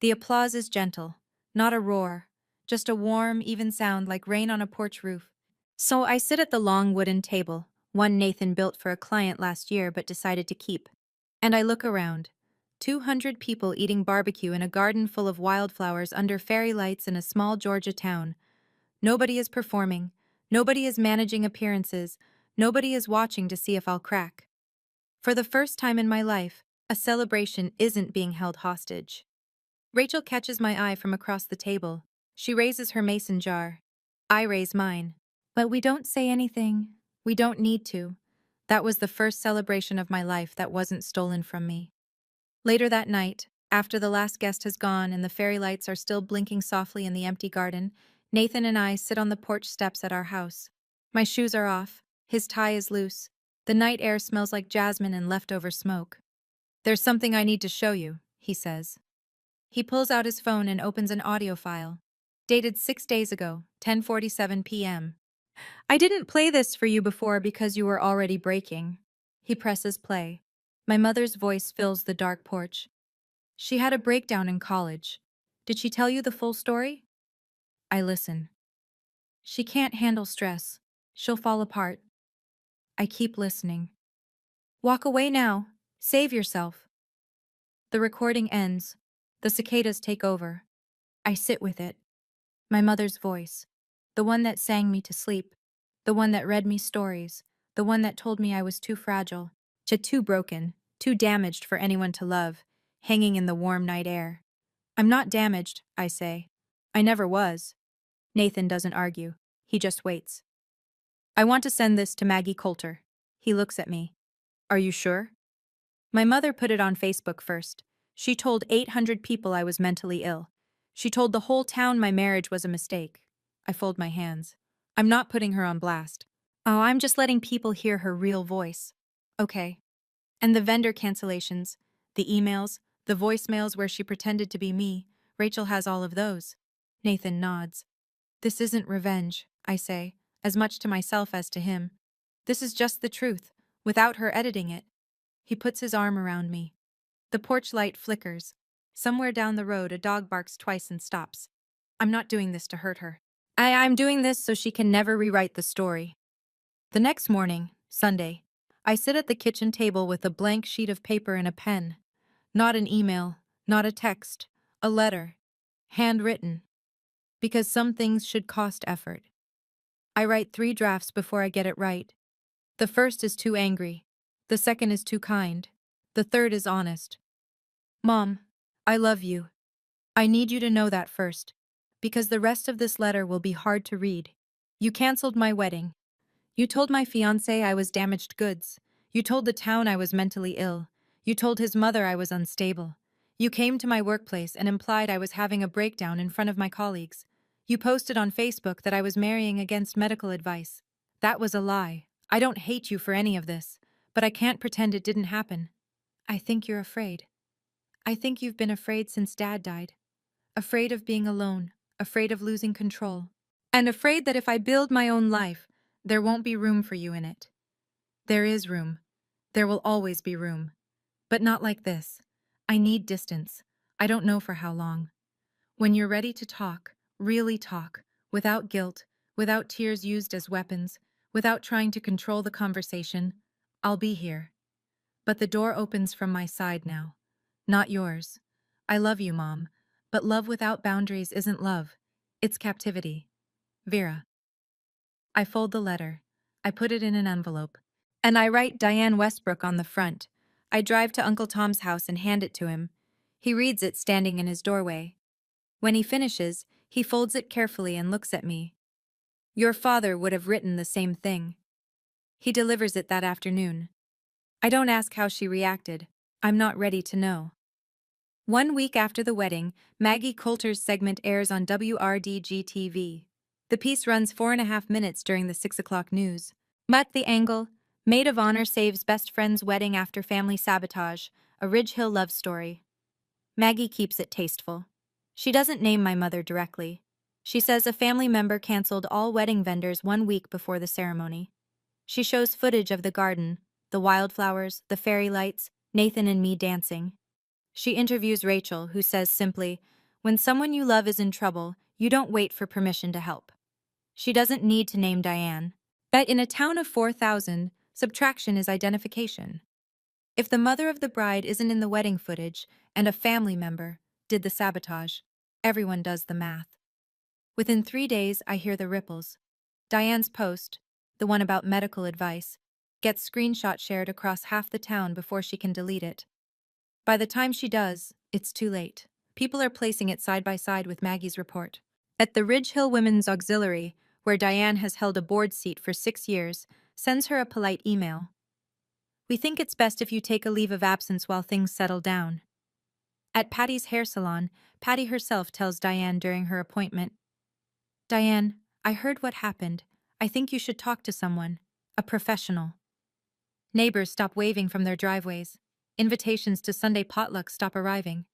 The applause is gentle, not a roar, just a warm, even sound like rain on a porch roof. So I sit at the long wooden table, one Nathan built for a client last year but decided to keep. And I look around. 200 people eating barbecue in a garden full of wildflowers under fairy lights in a small Georgia town. Nobody is performing. Nobody is managing appearances. Nobody is watching to see if I'll crack. For the first time in my life, a celebration isn't being held hostage. Rachel catches my eye from across the table. She raises her mason jar. I raise mine. But we don't say anything. We don't need to. That was the first celebration of my life that wasn't stolen from me. Later that night, after the last guest has gone and the fairy lights are still blinking softly in the empty garden, Nathan and I sit on the porch steps at our house. My shoes are off. His tie is loose. The night air smells like jasmine and leftover smoke. There's something I need to show you, he says. He pulls out his phone and opens an audio file. Dated 6 days ago, 10:47 p.m. I didn't play this for you before because you were already breaking. He presses play. My mother's voice fills the dark porch. She had a breakdown in college. Did she tell you the full story? I listen. She can't handle stress. She'll fall apart. I keep listening. Walk away now. Save yourself. The recording ends. The cicadas take over. I sit with it. My mother's voice. The one that sang me to sleep. The one that read me stories. The one that told me I was too fragile, too broken, too damaged for anyone to love, hanging in the warm night air. I'm not damaged, I say. I never was. Nathan doesn't argue. He just waits. I want to send this to Maggie Coulter. He looks at me. Are you sure? My mother put it on Facebook first. She told 800 people I was mentally ill. She told the whole town my marriage was a mistake. I fold my hands. I'm not putting her on blast. Oh, I'm just letting people hear her real voice. Okay. And the vendor cancellations, the emails, the voicemails where she pretended to be me, Rachel has all of those. Nathan nods. This isn't revenge, I say, as much to myself as to him. This is just the truth, without her editing it. He puts his arm around me. The porch light flickers. Somewhere down the road, a dog barks twice and stops. I'm not doing this to hurt her. I'm doing this so she can never rewrite the story. The next morning, Sunday, I sit at the kitchen table with a blank sheet of paper and a pen. Not an email, not a text, a letter. Handwritten. Because some things should cost effort. I write 3 drafts before I get it right. The first is too angry. The second is too kind. The third is honest. Mom, I love you. I need you to know that first, because the rest of this letter will be hard to read. You canceled my wedding. You told my fiancé I was damaged goods. You told the town I was mentally ill. You told his mother I was unstable. You came to my workplace and implied I was having a breakdown in front of my colleagues. You posted on Facebook that I was marrying against medical advice. That was a lie. I don't hate you for any of this, but I can't pretend it didn't happen. I think you're afraid. I think you've been afraid since Dad died. Afraid of being alone, afraid of losing control, and afraid that if I build my own life, there won't be room for you in it. There is room. There will always be room. But not like this. I need distance. I don't know for how long. When you're ready to talk, really talk, without guilt, without tears used as weapons, without trying to control the conversation, I'll be here. But the door opens from my side now. Not yours. I love you, Mom. But love without boundaries isn't love. It's captivity. Vera. I fold the letter. I put it in an envelope. And I write Diane Westbrook on the front. I drive to Uncle Tom's house and hand it to him. He reads it standing in his doorway. When he finishes, he folds it carefully and looks at me. Your father would have written the same thing. He delivers it that afternoon. I don't ask how she reacted. I'm not ready to know. 1 week after the wedding, Maggie Coulter's segment airs on WRDG-TV. The piece runs 4.5 minutes during the 6 o'clock news. But the angle, maid of honor saves best friend's wedding after family sabotage, a Ridge Hill love story. Maggie keeps it tasteful. She doesn't name my mother directly. She says a family member canceled all wedding vendors 1 week before the ceremony. She shows footage of the garden, the wildflowers, the fairy lights, Nathan and me dancing. She interviews Rachel, who says simply, when someone you love is in trouble, you don't wait for permission to help. She doesn't need to name Diane. But in a town of 4,000, subtraction is identification. If the mother of the bride isn't in the wedding footage and a family member did the sabotage, everyone does the math. Within 3 days, I hear the ripples. Diane's post, the one about medical advice, gets screenshot shared across half the town before she can delete it. By the time she does, it's too late. People are placing it side by side with Maggie's report. At the Ridge Hill Women's Auxiliary, where Diane has held a board seat for 6 years, sends her a polite email. We think it's best if you take a leave of absence while things settle down. At Patty's hair salon, Patty herself tells Diane during her appointment, Diane, I heard what happened. I think you should talk to someone, a professional. Neighbors stop waving from their driveways. Invitations to Sunday potlucks stop arriving.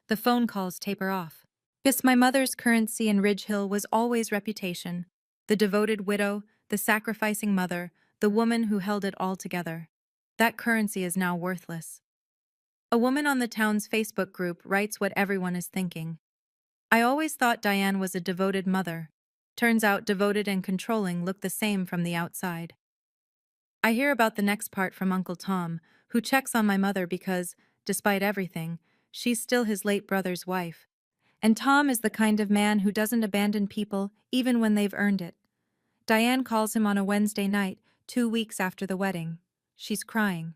The phone calls taper off. Yes, my mother's currency in Ridge Hill was always reputation. The devoted widow, the sacrificing mother, the woman who held it all together. That currency is now worthless. A woman on the town's Facebook group writes what everyone is thinking. I always thought Diane was a devoted mother. Turns out devoted and controlling look the same from the outside. I hear about the next part from Uncle Tom, who checks on my mother because, despite everything, she's still his late brother's wife. And Tom is the kind of man who doesn't abandon people even when they've earned it. Diane calls him on a Wednesday night, 2 weeks after the wedding. She's crying.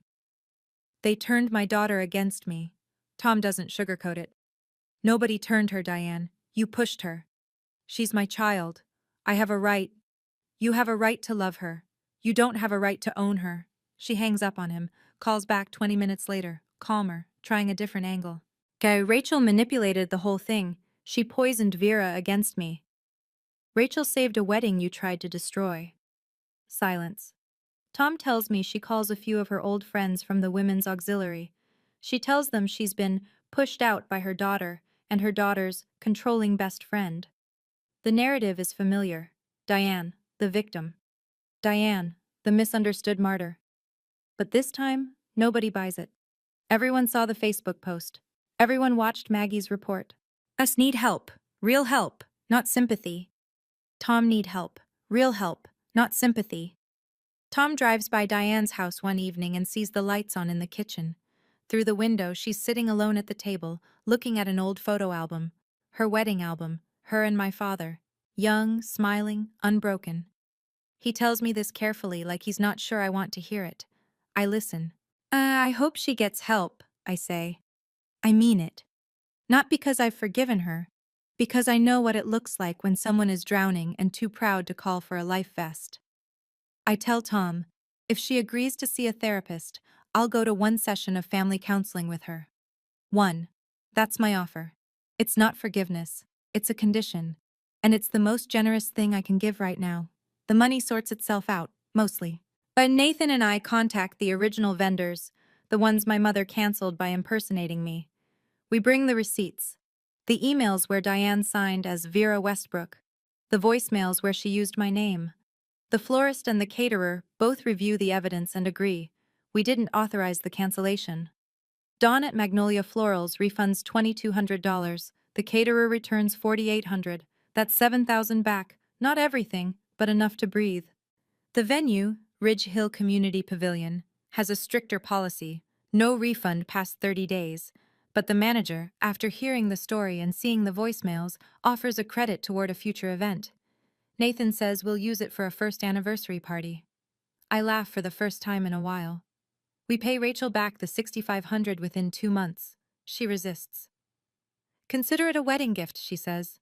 They turned my daughter against me. Tom doesn't sugarcoat it. Nobody turned her, Diane. You pushed her. She's my child. I have a right. You have a right to love her. You don't have a right to own her. She hangs up on him, calls back 20 minutes later, calmer, trying a different angle. Rachel manipulated the whole thing. She poisoned Vera against me. Rachel saved a wedding you tried to destroy. Silence. Tom tells me she calls a few of her old friends from the women's auxiliary. She tells them she's been pushed out by her daughter and her daughter's controlling best friend. The narrative is familiar. Diane, the victim. Diane, the misunderstood martyr. But this time, nobody buys it. Everyone saw the Facebook post. Everyone watched Maggie's report. Us need help. Real help, not sympathy. Tom need help. Real help, not sympathy. Tom drives by Diane's house one evening and sees the lights on in the kitchen. Through the window, she's sitting alone at the table, looking at an old photo album. Her wedding album, her and my father. Young, smiling, unbroken. He tells me this carefully, like he's not sure I want to hear it. I listen. I hope she gets help, I say. I mean it. Not because I've forgiven her, because I know what it looks like when someone is drowning and too proud to call for a life vest. I tell Tom, if she agrees to see a therapist, I'll go to one session of family counseling with her. One. That's my offer. It's not forgiveness. It's a condition. And it's the most generous thing I can give right now. The money sorts itself out, mostly. But Nathan and I contact the original vendors, the ones my mother canceled by impersonating me. We bring the receipts. The emails where Diane signed as Vera Westbrook. The voicemails where she used my name. The florist and the caterer both review the evidence and agree. We didn't authorize the cancellation. Dawn at Magnolia Florals refunds $2,200. The caterer returns $4,800. That's $7,000 back. Not everything, but enough to breathe. The venue, Ridge Hill Community Pavilion, has a stricter policy. No refund past 30 days. But the manager, after hearing the story and seeing the voicemails, offers a credit toward a future event. Nathan says we'll use it for a first anniversary party. I laugh for the first time in a while. We pay Rachel back the $6,500 within 2 months. She resists. Consider it a wedding gift, she says.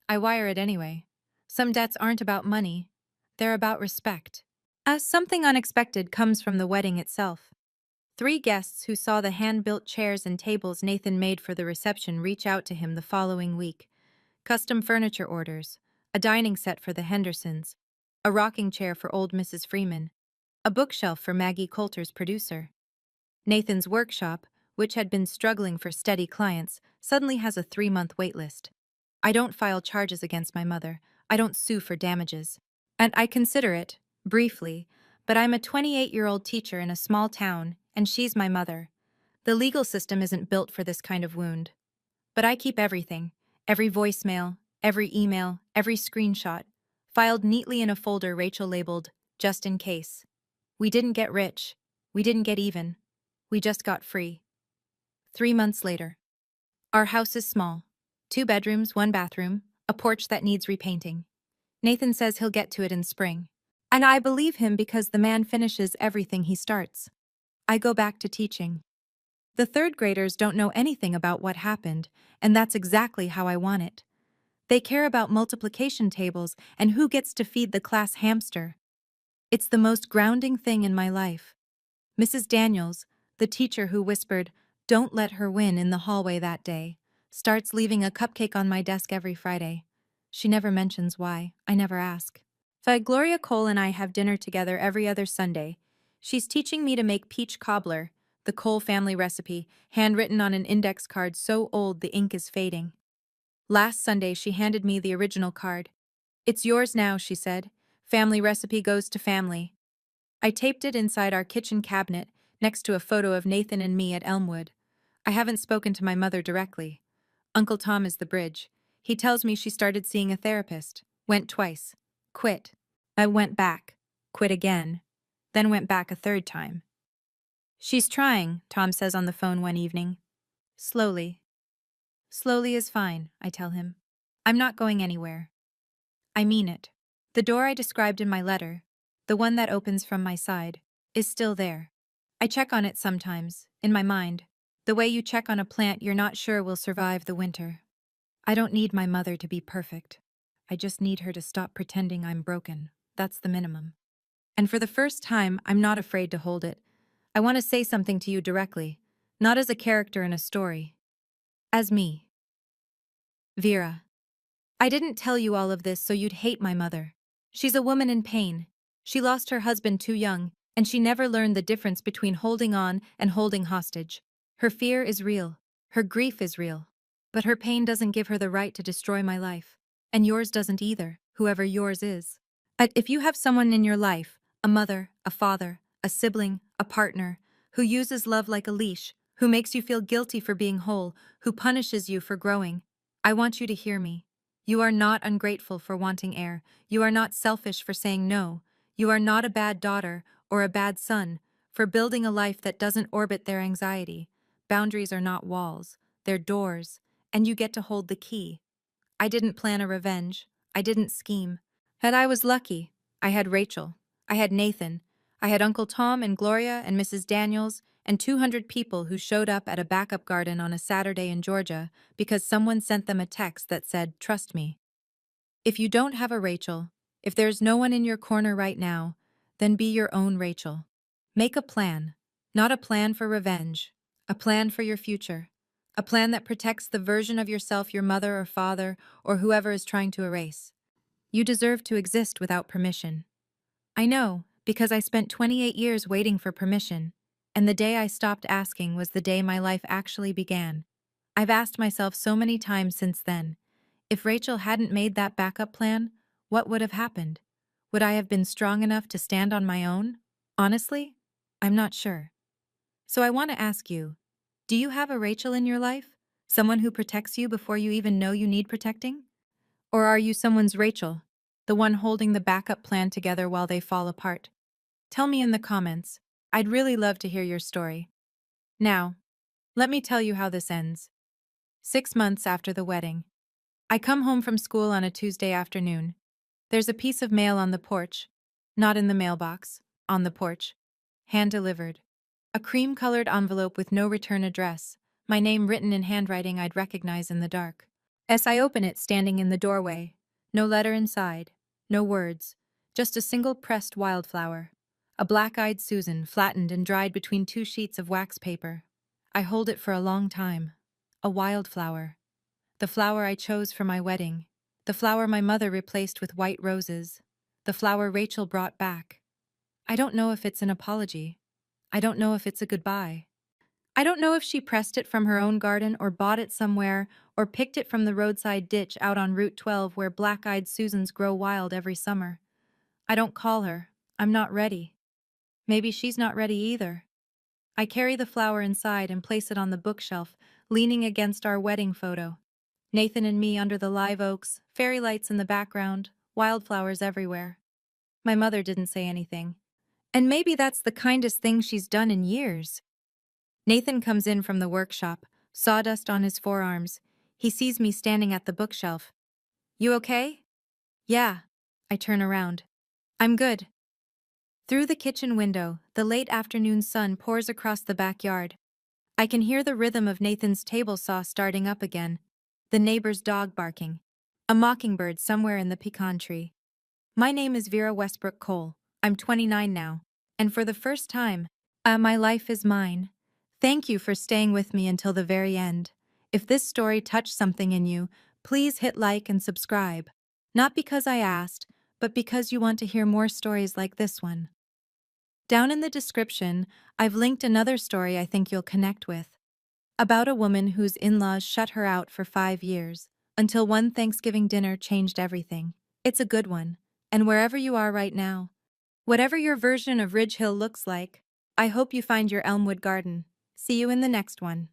I wire it anyway. Some debts aren't about money. They're about respect. Something unexpected comes from the wedding itself. 3 guests who saw the hand-built chairs and tables Nathan made for the reception reach out to him the following week. Custom furniture orders. A dining set for the Hendersons, a rocking chair for old Mrs. Freeman, a bookshelf for Maggie Coulter's producer. Nathan's workshop, which had been struggling for steady clients, suddenly has a 3-month waitlist. I don't file charges against my mother. I don't sue for damages. And I consider it, briefly, but I'm a 28-year-old teacher in a small town, and she's my mother. The legal system isn't built for this kind of wound. But I keep everything, every voicemail, every email, every screenshot, filed neatly in a folder Rachel labeled, just in case. We didn't get rich. We didn't get even. We just got free. 3 months later. Our house is small. 2 bedrooms, 1 bathroom, a porch that needs repainting. Nathan says he'll get to it in spring. And I believe him because the man finishes everything he starts. I go back to teaching. The 3rd graders don't know anything about what happened, and that's exactly how I want it. They care about multiplication tables and who gets to feed the class hamster. It's the most grounding thing in my life. Mrs. Daniels, the teacher who whispered, "Don't let her win" in the hallway that day, starts leaving a cupcake on my desk every Friday. She never mentions why. I never ask. Gloria Cole and I have dinner together every other Sunday. She's teaching me to make peach cobbler, the Cole family recipe, handwritten on an index card so old the ink is fading. Last Sunday, she handed me the original card. "It's yours now," she said. "Family recipe goes to family." I taped it inside our kitchen cabinet, next to a photo of Nathan and me at Elmwood. I haven't spoken to my mother directly. Uncle Tom is the bridge. He tells me she started seeing a therapist. Went twice. Quit. I went back. Quit again. Then went back a 3rd time. "She's trying," Tom says on the phone one evening. Slowly. Slowly is fine, I tell him. I'm not going anywhere. I mean it. The door I described in my letter, the one that opens from my side, is still there. I check on it sometimes, in my mind, the way you check on a plant you're not sure will survive the winter. I don't need my mother to be perfect. I just need her to stop pretending I'm broken. That's the minimum. And for the first time, I'm not afraid to hold it. I want to say something to you directly, not as a character in a story. As me. Vera. I didn't tell you all of this so you'd hate my mother. She's a woman in pain. She lost her husband too young, and she never learned the difference between holding on and holding hostage. Her fear is real. Her grief is real. But her pain doesn't give her the right to destroy my life. And yours doesn't either, whoever yours is. But if you have someone in your life, a mother, a father, a sibling, a partner, who uses love like a leash, who makes you feel guilty for being whole, who punishes you for growing, I want you to hear me. You are not ungrateful for wanting air. You are not selfish for saying no. You are not a bad daughter or a bad son for building a life that doesn't orbit their anxiety. Boundaries are not walls, they're doors, and you get to hold the key. I didn't plan a revenge. I didn't scheme. And I was lucky. I had Rachel. I had Nathan. I had Uncle Tom and Gloria and Mrs. Daniels and 200 people who showed up at a backup garden on a Saturday in Georgia because someone sent them a text that said, "Trust me." If you don't have a Rachel, if there's no one in your corner right now, then be your own Rachel. Make a plan. Not a plan for revenge. A plan for your future. A plan that protects the version of yourself your mother or father or whoever is trying to erase. You deserve to exist without permission. I know, because I spent 28 years waiting for permission, and the day I stopped asking was the day my life actually began. I've asked myself so many times since then, if Rachel hadn't made that backup plan, what would have happened? Would I have been strong enough to stand on my own? Honestly, I'm not sure. So I want to ask you, do you have a Rachel in your life? Someone who protects you before you even know you need protecting? Or are you someone's Rachel, the one holding the backup plan together while they fall apart? Tell me in the comments. I'd really love to hear your story. Now, let me tell you how this ends. 6 months after the wedding. I come home from school on a Tuesday afternoon. There's a piece of mail on the porch. Not in the mailbox, on the porch. Hand-delivered. A cream-colored envelope with no return address, my name written in handwriting I'd recognize in the dark. As I open it, standing in the doorway, no letter inside, no words, just a single pressed wildflower. A black-eyed Susan, flattened and dried between two sheets of wax paper. I hold it for a long time. A wildflower. The flower I chose for my wedding. The flower my mother replaced with white roses. The flower Rachel brought back. I don't know if it's an apology. I don't know if it's a goodbye. I don't know if she pressed it from her own garden or bought it somewhere or picked it from the roadside ditch out on Route 12 where black-eyed Susans grow wild every summer. I don't call her. I'm not ready. Maybe she's not ready either. I carry the flower inside and place it on the bookshelf, leaning against our wedding photo. Nathan and me under the live oaks, fairy lights in the background, wildflowers everywhere. My mother didn't say anything. And maybe that's the kindest thing she's done in years. Nathan comes in from the workshop, sawdust on his forearms. He sees me standing at the bookshelf. "You okay?" "Yeah." I turn around. "I'm good." Through the kitchen window, the late afternoon sun pours across the backyard. I can hear the rhythm of Nathan's table saw starting up again, the neighbor's dog barking, a mockingbird somewhere in the pecan tree. My name is Vera Westbrook Cole. I'm 29 now, and for the first time, my life is mine. Thank you for staying with me until the very end. If this story touched something in you, please hit like and subscribe. Not because I asked, but because you want to hear more stories like this one. Down in the description, I've linked another story I think you'll connect with. About a woman whose in-laws shut her out for 5 years, until one Thanksgiving dinner changed everything. It's a good one, and wherever you are right now, whatever your version of Ridge Hill looks like, I hope you find your Elmwood garden. See you in the next one.